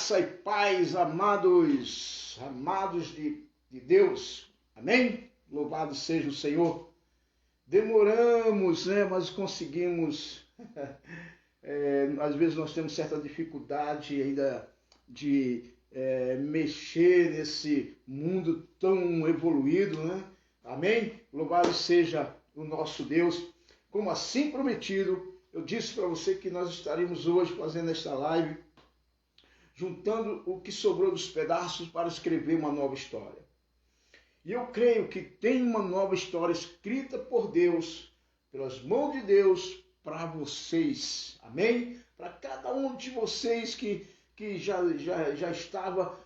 Graça e paz, amados de Deus. Amém? Louvado seja o Senhor. Demoramos, né? Mas conseguimos. Às vezes nós temos certa dificuldade ainda de mexer nesse mundo tão evoluído, né? Amém? Louvado seja o nosso Deus. Como assim prometido, eu disse para você que nós estaríamos hoje fazendo esta live, juntando o que sobrou dos pedaços para escrever uma nova história. E eu creio que tem uma nova história escrita por Deus, pelas mãos de Deus, para vocês. Amém? Para cada um de vocês que já estava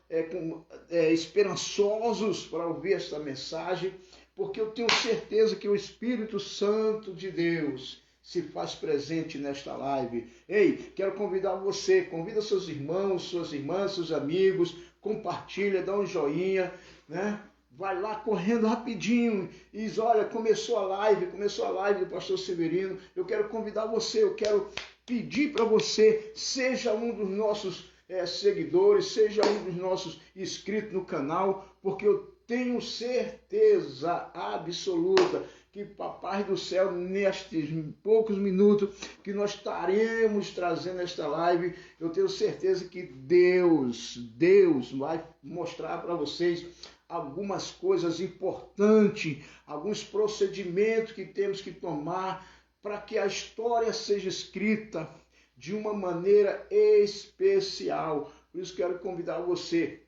esperançosos para ouvir esta mensagem, porque eu tenho certeza que o Espírito Santo de Deus se faz presente nesta live. Ei, quero convidar você, convida seus irmãos, suas irmãs, seus amigos, compartilha, dá um joinha, né? Vai lá correndo rapidinho e diz, olha, começou a live do pastor Severino. Eu quero convidar você, eu quero pedir para você, seja um dos nossos seguidores, seja um dos nossos inscritos no canal, porque eu tenho certeza absoluta que Papai do Céu, nestes poucos minutos que nós estaremos trazendo esta live, eu tenho certeza que Deus vai mostrar para vocês algumas coisas importantes, alguns procedimentos que temos que tomar para que a história seja escrita de uma maneira especial. Por isso quero convidar você,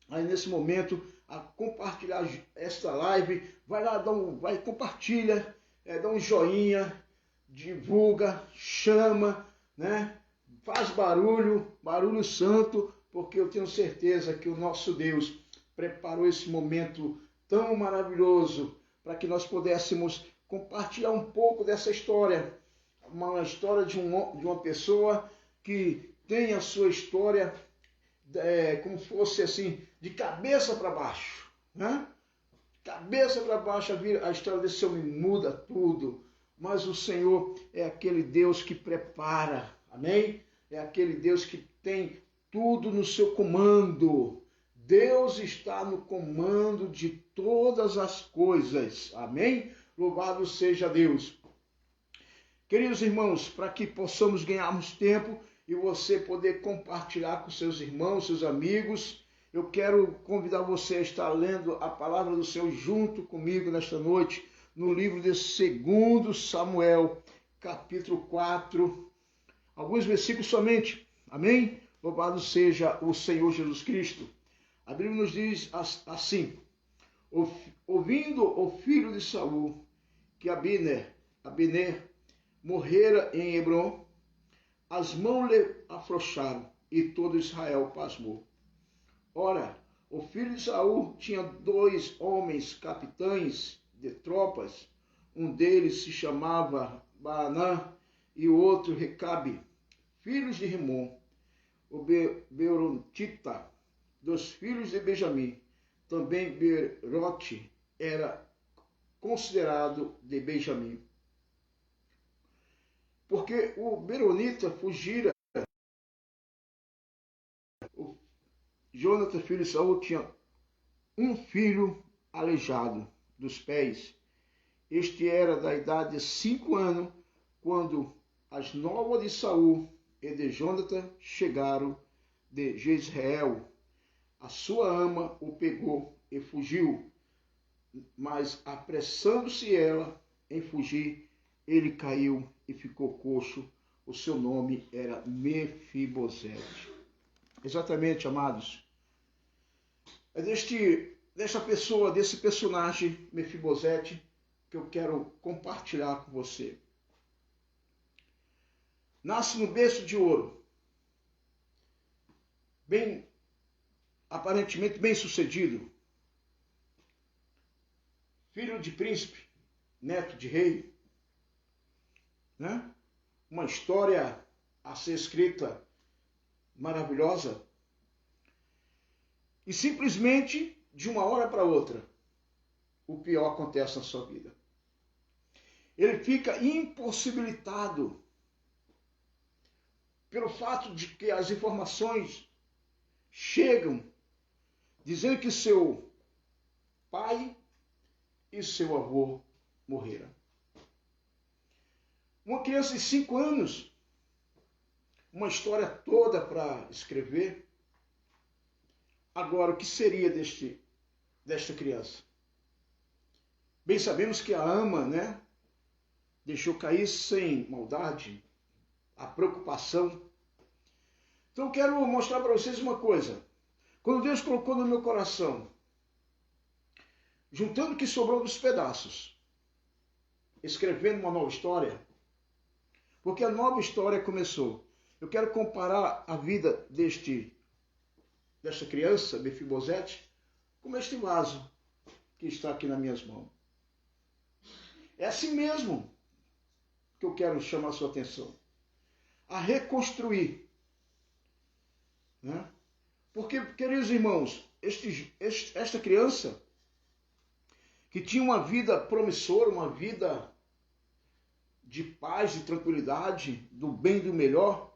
aí nesse momento, a compartilhar esta live. Vai lá, compartilha, dá um joinha, divulga, chama, né? Faz barulho santo, porque eu tenho certeza que o nosso Deus preparou esse momento tão maravilhoso para que nós pudéssemos compartilhar um pouco dessa história. Uma história de uma pessoa que tem a sua história como fosse assim, de cabeça para baixo, né? Cabeça para baixo, a história desse homem muda tudo, mas o Senhor é aquele Deus que prepara, amém? É aquele Deus que tem tudo no seu comando. Deus está no comando de todas as coisas, amém? Louvado seja Deus. Queridos irmãos, para que possamos ganharmos tempo e você poder compartilhar com seus irmãos, seus amigos, eu quero convidar você a estar lendo a palavra do Senhor junto comigo nesta noite, no livro de 2 Samuel, capítulo 4, alguns versículos somente, amém? Louvado seja o Senhor Jesus Cristo. A Bíblia nos diz assim, ouvindo o filho de Saul, que Abner morrera em Hebrom, as mãos lhe afrouxaram e todo Israel pasmou. Ora, o filho de Saul tinha 2 homens capitães de tropas, um deles se chamava Baanã e o outro Recabe, filhos de Rimon, o Beerontita, dos filhos de Benjamim. Também Beerote era considerado de Benjamim. Porque o Beeronita fugira. O Jonathan, filho de Saul, tinha um filho aleijado dos pés. Este era da idade de 5 anos, quando as novas de Saul e de Jonathan chegaram de Jezreel. A sua ama o pegou e fugiu, mas apressando-se ela em fugir, ele caiu e ficou coxo. O seu nome era Mefibosete. Exatamente, amados. É dessa pessoa, desse personagem Mefibosete, que eu quero compartilhar com você. Nasce no berço de ouro, aparentemente bem sucedido, filho de príncipe, neto de rei, né? Uma história a ser escrita maravilhosa. E simplesmente, de uma hora para outra, o pior acontece na sua vida. Ele fica impossibilitado pelo fato de que as informações chegam dizendo que seu pai e seu avô morreram. Uma criança de 5 anos, uma história toda para escrever. Agora, o que seria desta criança? Bem sabemos que a ama, né, deixou cair sem maldade, a preocupação. Então, eu quero mostrar para vocês uma coisa. Quando Deus colocou no meu coração, juntando o que sobrou dos pedaços, escrevendo uma nova história, porque a nova história começou. Eu quero comparar a vida desta criança, Mefibosete, com este vaso que está aqui nas minhas mãos. É assim mesmo que eu quero chamar a sua atenção. A reconstruir. Né? Porque, queridos irmãos, esta criança que tinha uma vida promissora, uma vida de paz e tranquilidade, do bem e do melhor,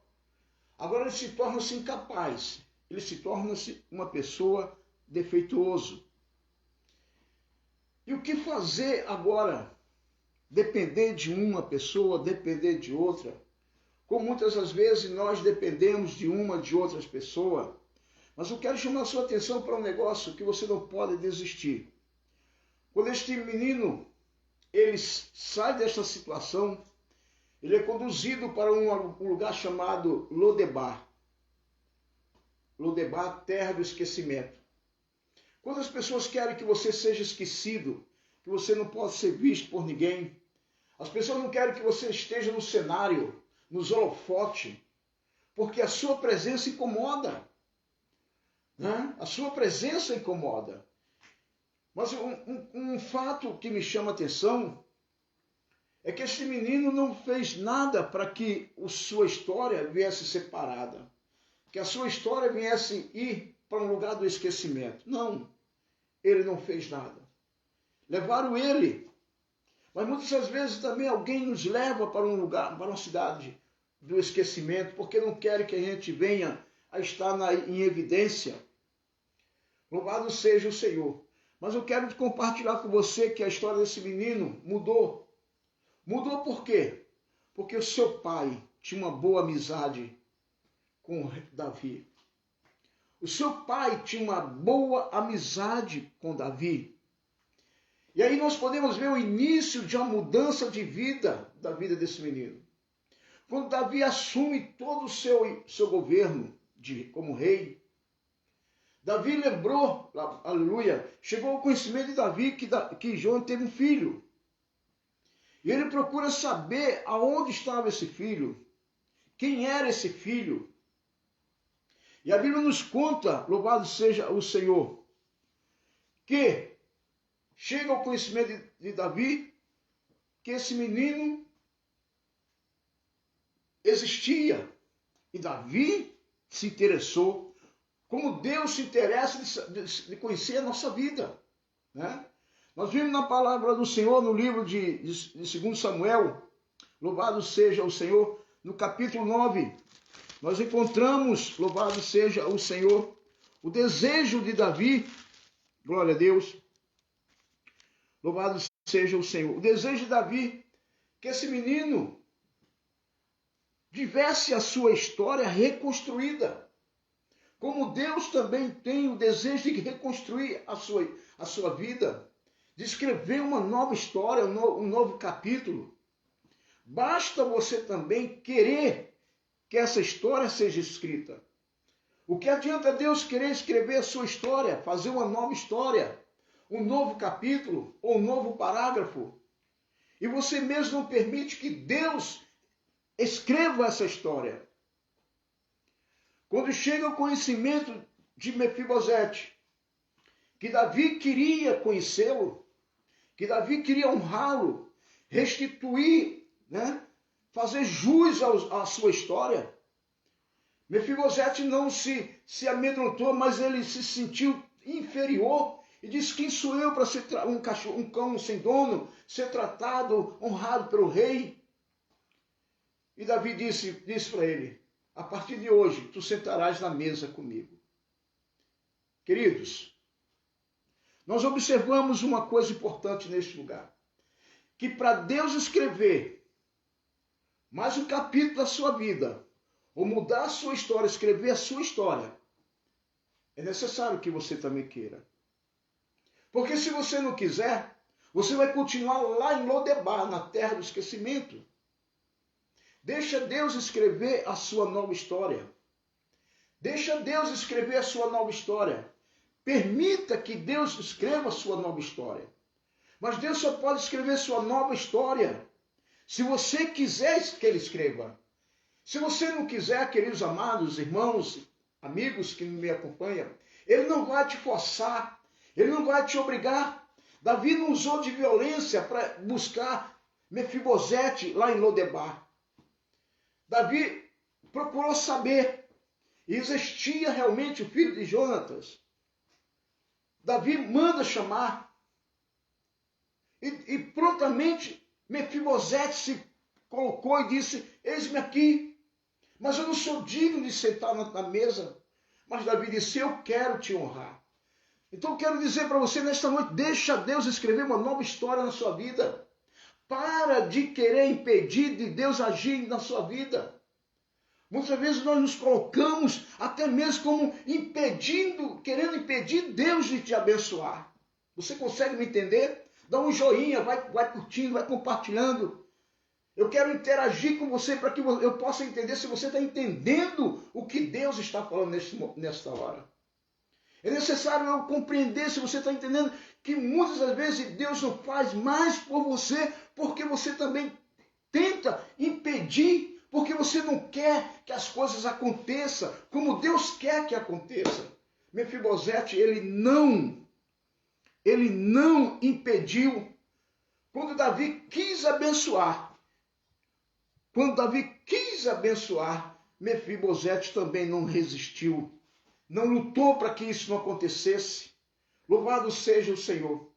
agora ele se torna-se incapaz, ele se torna-se uma pessoa defeituoso. E o que fazer agora? Depender de uma pessoa, depender de outra? Como muitas das vezes nós dependemos de uma, de outras pessoas. Mas eu quero chamar a sua atenção para um negócio que você não pode desistir. Quando este menino, ele sai desta situação, ele é conduzido para um lugar chamado Lodebar. Lodebar, terra do esquecimento. Quando as pessoas querem que você seja esquecido, que você não possa ser visto por ninguém, as pessoas não querem que você esteja no cenário, nos holofotes, porque a sua presença incomoda. Né? A sua presença incomoda. Mas um fato que me chama a atenção é que este menino não fez nada para que a sua história viesse separada, que a sua história viesse ir para um lugar do esquecimento. Não, ele não fez nada. Levaram ele, mas muitas das vezes também alguém nos leva para um lugar, para uma cidade do esquecimento, porque não quer que a gente venha a estar em evidência. Louvado seja o Senhor. Mas eu quero compartilhar com você que a história desse menino mudou. Mudou por quê? Porque o seu pai tinha uma boa amizade com Davi. O seu pai tinha uma boa amizade com Davi. E aí nós podemos ver o início de uma mudança de vida da vida desse menino. Quando Davi assume todo o seu governo como rei, Davi lembrou, aleluia, chegou ao conhecimento de Davi que João teve um filho. E ele procura saber aonde estava esse filho, quem era esse filho. E a Bíblia nos conta, louvado seja o Senhor, que chega ao conhecimento de Davi que esse menino existia. E Davi se interessou, como Deus se interessa de conhecer a nossa vida. Né? Nós vimos na palavra do Senhor, no livro de 2 Samuel, louvado seja o Senhor, no capítulo 9, nós encontramos, louvado seja o Senhor, o desejo de Davi, glória a Deus, louvado seja o Senhor, o desejo de Davi, que esse menino tivesse a sua história reconstruída, como Deus também tem o desejo de reconstruir a sua vida, de escrever uma nova história, um novo capítulo. Basta você também querer que essa história seja escrita. O que adianta Deus querer escrever a sua história, fazer uma nova história, um novo capítulo ou um novo parágrafo, e você mesmo não permite que Deus escreva essa história? Quando chega o conhecimento de Mefibosete, que Davi queria conhecê-lo, que Davi queria honrá-lo, restituir, né, fazer jus à sua história, Mefibosete não se amedrontou, mas ele se sentiu inferior e disse: quem sou eu para ser um cão sem dono, ser tratado, honrado pelo rei? E Davi disse para ele: a partir de hoje, tu sentarás na mesa comigo. Queridos, nós observamos uma coisa importante neste lugar, que para Deus escrever mais um capítulo da sua vida, ou mudar a sua história, escrever a sua história, é necessário que você também queira. Porque se você não quiser, você vai continuar lá em Lodebar, na terra do esquecimento. Deixa Deus escrever a sua nova história. Deixa Deus escrever a sua nova história. Permita que Deus escreva a sua nova história. Mas Deus só pode escrever sua nova história se você quiser que Ele escreva. Se você não quiser, queridos amados, irmãos, amigos que me acompanham, Ele não vai te forçar, Ele não vai te obrigar. Davi não usou de violência para buscar Mefibosete lá em Lodebar. Davi procurou saber. E existia realmente o filho de Jonatas. Davi manda chamar. E prontamente Mefibosete se colocou e disse: eis-me aqui, mas eu não sou digno de sentar na mesa. Mas Davi disse: eu quero te honrar. Então eu quero dizer para você nesta noite, deixa Deus escrever uma nova história na sua vida. Para de querer impedir de Deus agir na sua vida. Muitas vezes nós nos colocamos até mesmo como querendo impedir Deus de te abençoar. Você consegue me entender? Dá um joinha, vai curtindo, vai compartilhando. Eu quero interagir com você para que eu possa entender se você está entendendo o que Deus está falando nesta hora. É necessário eu compreender se você está entendendo que muitas das vezes Deus não faz mais por você porque você também tenta impedir, porque você não quer que as coisas aconteçam como Deus quer que aconteça. Mefibosete, ele não impediu. Quando Davi quis abençoar, Mefibosete também não resistiu. Não lutou para que isso não acontecesse. Louvado seja o Senhor.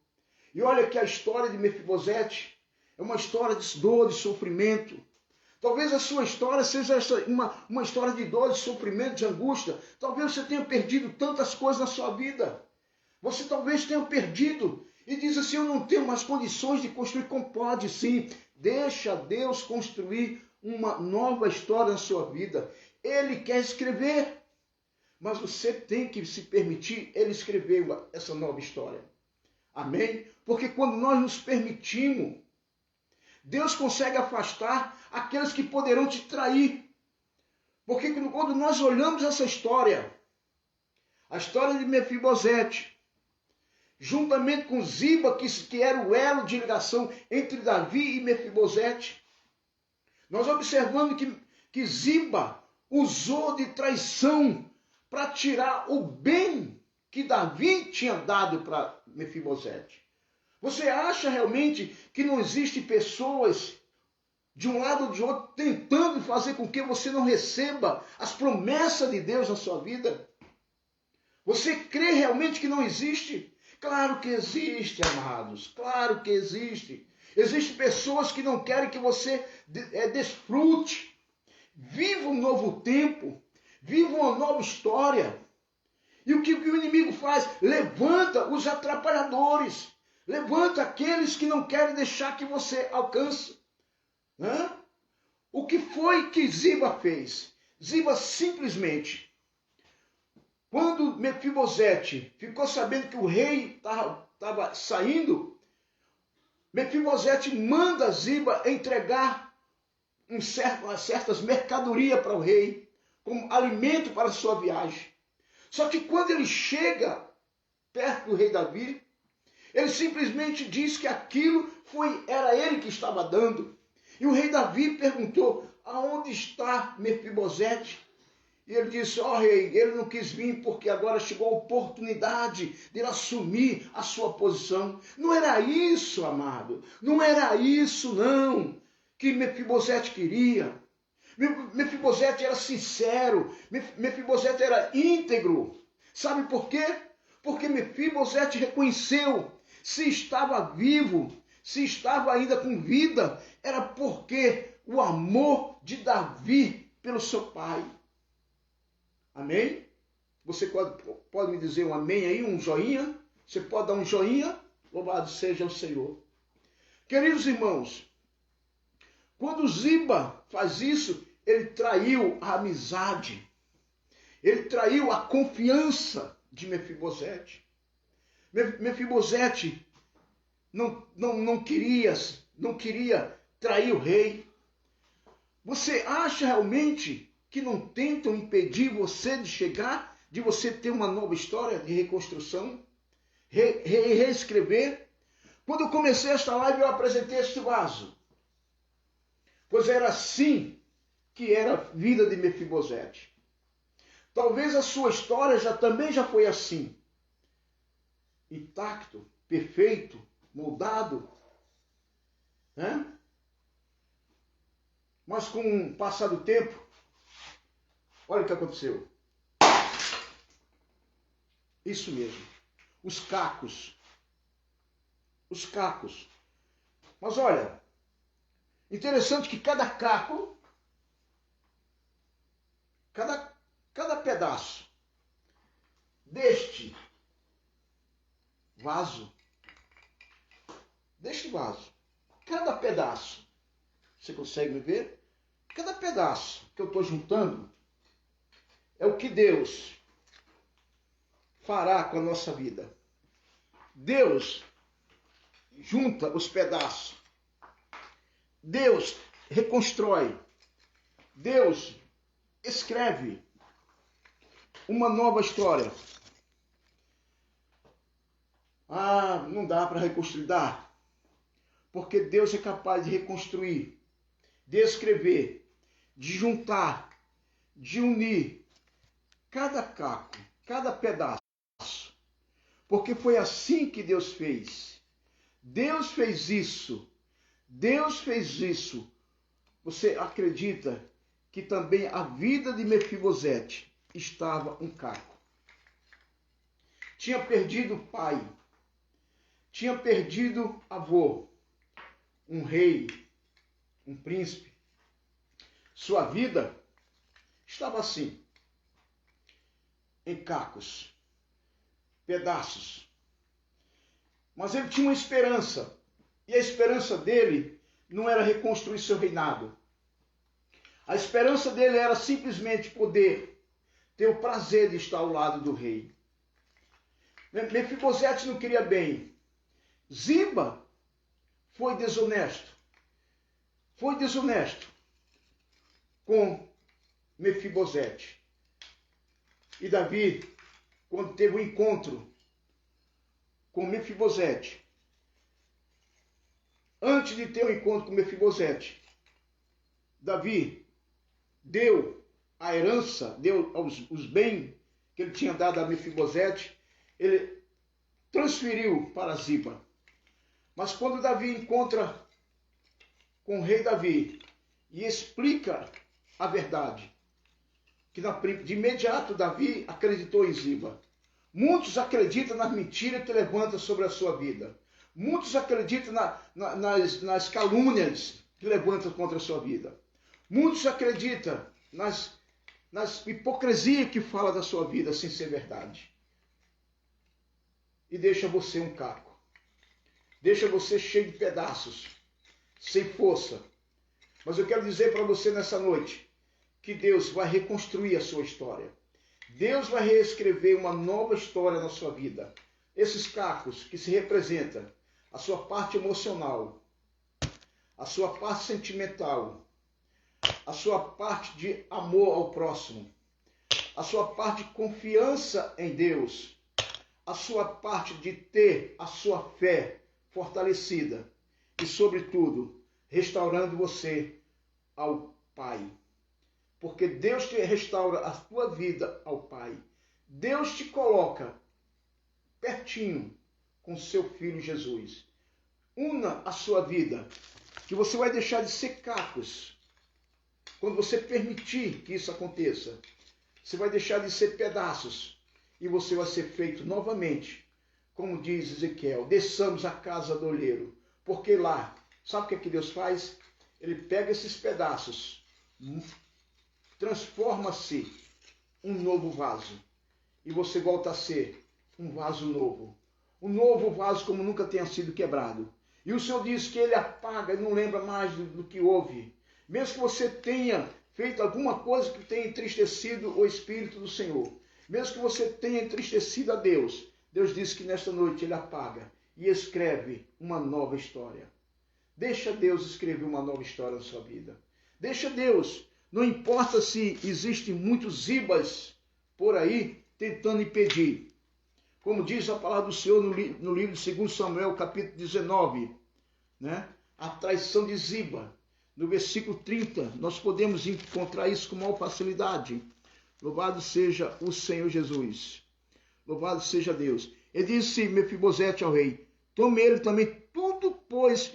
E olha que a história de Mefibosete é uma história de dor, de sofrimento. Talvez a sua história seja uma história de dor, de sofrimento, de angústia. Talvez você tenha perdido tantas coisas na sua vida. Você talvez tenha perdido e diz assim: eu não tenho mais condições de construir. Como pode? Sim. Deixa Deus construir uma nova história na sua vida. Ele quer escrever. Mas você tem que se permitir Ele escrever essa nova história. Amém? Porque quando nós nos permitimos, Deus consegue afastar aqueles que poderão te trair. Porque quando nós olhamos essa história, a história de Mefibosete, juntamente com Ziba, que era o elo de ligação entre Davi e Mefibosete, nós observamos que Ziba usou de traição para tirar o bem que Davi tinha dado para Mefibosete. Você acha realmente que não existem pessoas de um lado ou de outro tentando fazer com que você não receba as promessas de Deus na sua vida? Você crê realmente que não existe? Claro que existe, amados. Claro que existe. Existem pessoas que não querem que você desfrute. Viva um novo tempo. Viva uma nova história. E o que o inimigo faz? Levanta os atrapalhadores. Levanta aqueles que não querem deixar que você alcance. O que foi que Ziba fez? Ziba simplesmente, quando Mefibosete ficou sabendo que o rei estava saindo, Mefibosete manda Ziba entregar certas mercadorias para o rei, como alimento para a sua viagem. Só que quando ele chega perto do rei Davi, ele simplesmente diz que aquilo era ele que estava dando. E o rei Davi perguntou: aonde está Mefibosete? E ele disse: rei, ele não quis vir porque agora chegou a oportunidade de ele assumir a sua posição. Não era isso, amado. Não era isso, não, que Mefibosete queria. Mefibosete era sincero, Mefibosete era íntegro. Sabe por quê? Porque Mefibosete reconheceu, se estava vivo, se estava ainda com vida, era porque o amor de Davi pelo seu pai. Amém? Você pode me dizer um amém aí, um joinha? Você pode dar um joinha? Louvado seja o Senhor. Queridos irmãos, quando Ziba faz isso, ele traiu a amizade. Ele traiu a confiança de Mefibosete. Mefibosete não queria trair o rei. Você acha realmente que não tentam impedir você de chegar, de você ter uma nova história de reconstrução? Reescrever? Quando eu comecei esta live, eu apresentei este vaso. Pois era assim que era a vida de Mefibosete. Talvez a sua história também já foi assim. Intacto, perfeito, moldado. Né? Mas com o passar do tempo, olha o que aconteceu. Isso mesmo. Os cacos. Os cacos. Mas olha, interessante que cada caco, cada pedaço deste vaso, cada pedaço, você consegue me ver? Cada pedaço que eu estou juntando é o que Deus fará com a nossa vida. Deus junta os pedaços. Deus reconstrói. Deus escreve uma nova história. Ah, não dá para reconstruir. Dá. Porque Deus é capaz de reconstruir, de escrever, de juntar, de unir cada caco, cada pedaço. Porque foi assim que Deus fez. Deus fez isso. Deus fez isso. Você acredita que também a vida de Mefibosete estava um caco? Tinha perdido o pai. Tinha perdido avô. Um rei. Um príncipe. Sua vida estava assim. Em cacos. Pedaços. Mas ele tinha uma esperança. E a esperança dele não era reconstruir seu reinado. A esperança dele era simplesmente poder ter o prazer de estar ao lado do rei. Mefibosete não queria bem. Ziba foi desonesto. Foi desonesto com Mefibosete. E Davi, quando teve um encontro com Mefibosete, antes de ter um encontro com Mefibosete, Davi deu a herança, deu os bens que ele tinha dado a Mefibosete, ele transferiu para Ziba. Mas quando Davi encontra com o rei Davi e explica a verdade, que de imediato Davi acreditou em Ziba. Muitos acreditam nas mentiras que levanta sobre a sua vida. Muitos acreditam nas calúnias que levantam contra a sua vida. Muitos acreditam nas hipocrisias que fala da sua vida sem ser verdade. E deixa você um caco. Deixa você cheio de pedaços, sem força. Mas eu quero dizer para você nessa noite que Deus vai reconstruir a sua história. Deus vai reescrever uma nova história na sua vida. Esses cacos que se representam a sua parte emocional, a sua parte sentimental, a sua parte de amor ao próximo, a sua parte de confiança em Deus, a sua parte de ter a sua fé fortalecida e, sobretudo, restaurando você ao Pai. Porque Deus te restaura a tua vida ao Pai. Deus te coloca pertinho com seu Filho Jesus. Una a sua vida, que você vai deixar de ser cacos. Quando você permitir que isso aconteça, você vai deixar de ser pedaços e você vai ser feito novamente. Como diz Ezequiel, desçamos a casa do oleiro. Porque lá, sabe o que é que Deus faz? Ele pega esses pedaços, transforma-se um novo vaso. e você volta a ser um vaso novo. Um novo vaso como nunca tenha sido quebrado. E o Senhor diz que Ele apaga e não lembra mais do que houve. Mesmo que você tenha feito alguma coisa que tenha entristecido o Espírito do Senhor, mesmo que você tenha entristecido a Deus, Deus diz que nesta noite Ele apaga e escreve uma nova história. Deixa Deus escrever uma nova história na sua vida. Deixa Deus. Não importa se existem muitos Zibas por aí tentando impedir. Como diz a palavra do Senhor no livro de 2 Samuel, capítulo 19, né? A traição de Ziba. No versículo 30, nós podemos encontrar isso com maior facilidade. Louvado seja o Senhor Jesus. Louvado seja Deus. Ele disse Mefibosete ao rei: tome ele também tudo, pois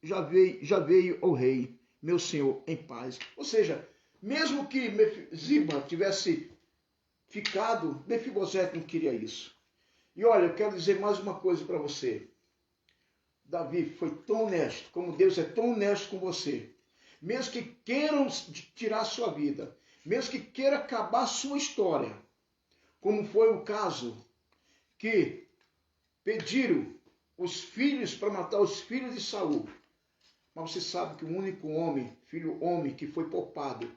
já veio ao rei, meu senhor, em paz. Ou seja, mesmo que Ziba tivesse ficado, Mefibosete não queria isso. E olha, eu quero dizer mais uma coisa para você. Davi foi tão honesto, como Deus é tão honesto com você. Mesmo que queiram tirar a sua vida, mesmo que queiram acabar a sua história, como foi o caso que pediram os filhos para matar os filhos de Saul. Mas você sabe que o único homem, filho homem, que foi poupado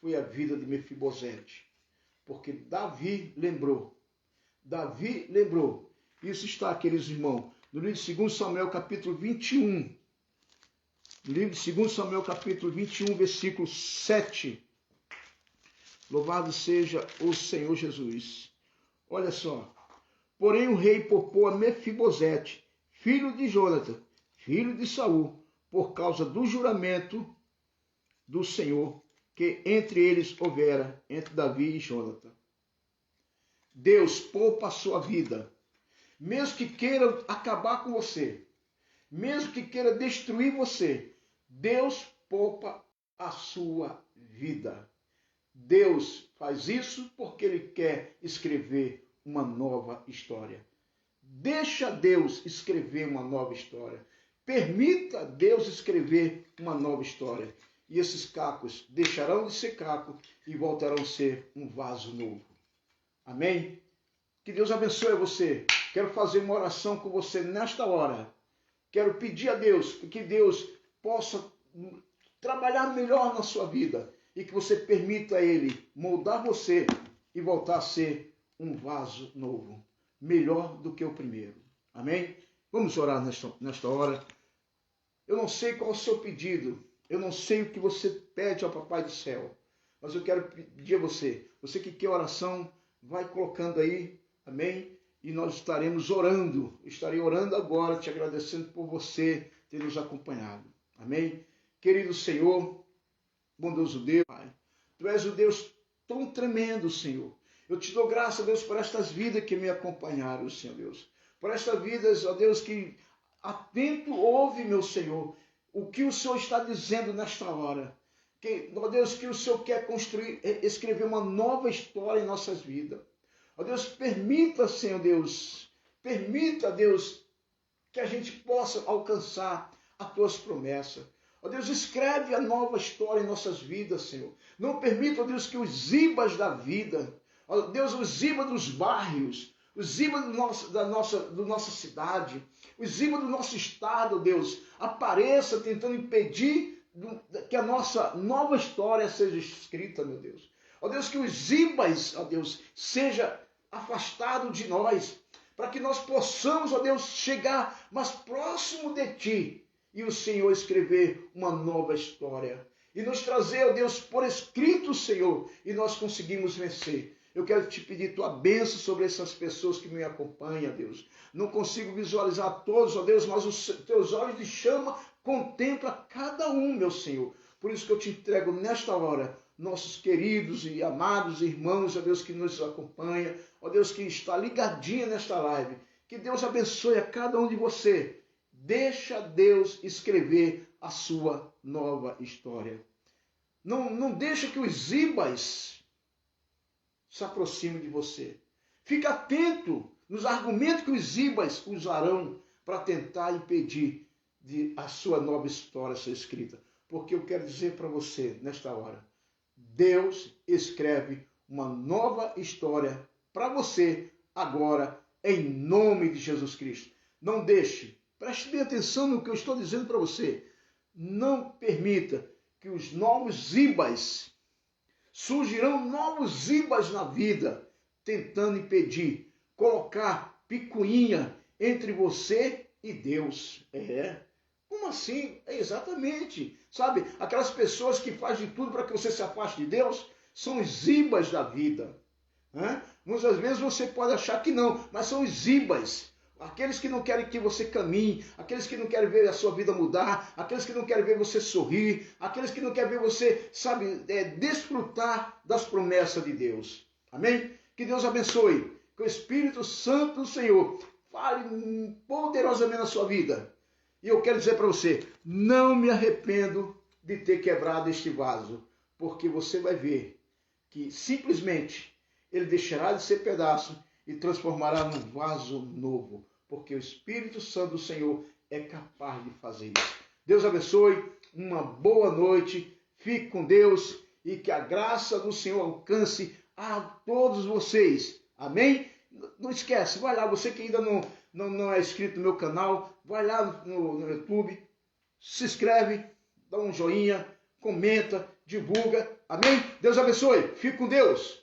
foi a vida de Mefibosete. Porque Davi lembrou. Davi lembrou. Isso está, queridos irmãos, no livro de 2 Samuel, capítulo 21. No livro de 2 Samuel, capítulo 21, versículo 7. Louvado seja o Senhor Jesus. Olha só. Porém o rei poupou a Mefibosete, filho de Jonatã, filho de Saul, por causa do juramento do Senhor que entre eles houvera, entre Davi e Jonatã. Deus poupa a sua vida. Mesmo que queira acabar com você, mesmo que queira destruir você, Deus poupa a sua vida. Deus faz isso porque Ele quer escrever uma nova história. Deixa Deus escrever uma nova história. Permita Deus escrever uma nova história. E esses cacos deixarão de ser caco e voltarão a ser um vaso novo. Amém? Que Deus abençoe você. Quero fazer uma oração com você nesta hora. Quero pedir a Deus que Deus possa trabalhar melhor na sua vida e que você permita a Ele moldar você e voltar a ser um vaso novo, melhor do que o primeiro. Amém? Vamos orar nesta hora. Eu não sei qual é o seu pedido, eu não sei o que você pede ao Papai do Céu, mas eu quero pedir a você que quer oração, vai colocando aí, amém? E nós estaremos orando, estarei orando agora, te agradecendo por você ter nos acompanhado. Amém? Querido Senhor, bondoso Deus, Pai, Tu és o Deus tão tremendo, Senhor. Eu te dou graça, Deus, por estas vidas que me acompanharam, Senhor Deus. Por estas vidas, ó Deus, que atento ouve, meu Senhor, o que o Senhor está dizendo nesta hora. Que, ó Deus, que o Senhor quer construir, escrever uma nova história em nossas vidas. Ó Deus, permita, Senhor Deus, permita, Deus, que a gente possa alcançar as Tuas promessas. Ó Deus, escreve a nova história em nossas vidas, Senhor. Não permita, ó Deus, que os Zibas da vida, ó Deus, os Zibas dos bairros, os Zibas da nossa cidade, os Zibas do nosso estado, ó Deus, apareça tentando impedir que a nossa nova história seja escrita, meu Deus. Ó Deus, que os Zibas, ó Deus, seja afastado de nós, para que nós possamos, ó Deus, chegar mais próximo de Ti e o Senhor escrever uma nova história. E nos trazer, ó Deus, por escrito, Senhor, e nós conseguimos vencer. Eu quero te pedir Tua bênção sobre essas pessoas que me acompanham, Deus. Não consigo visualizar todos, ó Deus, mas os Teus olhos de chama contemplam cada um, meu Senhor. Por isso que eu te entrego nesta hora nossos queridos e amados irmãos, ó Deus, que nos acompanha, ó Deus, que está ligadinha nesta live. Que Deus abençoe a cada um de você. Deixa Deus escrever a sua nova história. Não deixa que os Zibas se aproximem de você. Fica atento nos argumentos que os Zibas usarão para tentar impedir de a sua nova história ser escrita. Porque eu quero dizer para você, nesta hora, Deus escreve uma nova história para você agora, em nome de Jesus Cristo. Não deixe, preste bem atenção no que eu estou dizendo para você. Não permita que os novos ibas, surgirão novos ibas na vida, tentando impedir, colocar picuinha entre você e Deus. Como assim? Exatamente. Sabe, aquelas pessoas que fazem de tudo para que você se afaste de Deus, são os ibas da vida. Muitas vezes você pode achar que não, mas são os ibas. Aqueles que não querem que você caminhe, aqueles que não querem ver a sua vida mudar, aqueles que não querem ver você sorrir, aqueles que não querem ver você, sabe, desfrutar das promessas de Deus. Amém? Que Deus abençoe. Que o Espírito Santo do Senhor fale poderosamente na sua vida. E eu quero dizer para você, não me arrependo de ter quebrado este vaso, porque você vai ver que simplesmente ele deixará de ser pedaço e transformará num vaso novo, porque o Espírito Santo do Senhor é capaz de fazer isso. Deus abençoe, uma boa noite, fique com Deus e que a graça do Senhor alcance a todos vocês. Amém? Não esquece, vai lá, você que ainda não é inscrito no meu canal, vai lá no YouTube, se inscreve, dá um joinha, comenta, divulga. Amém? Deus abençoe, fique com Deus.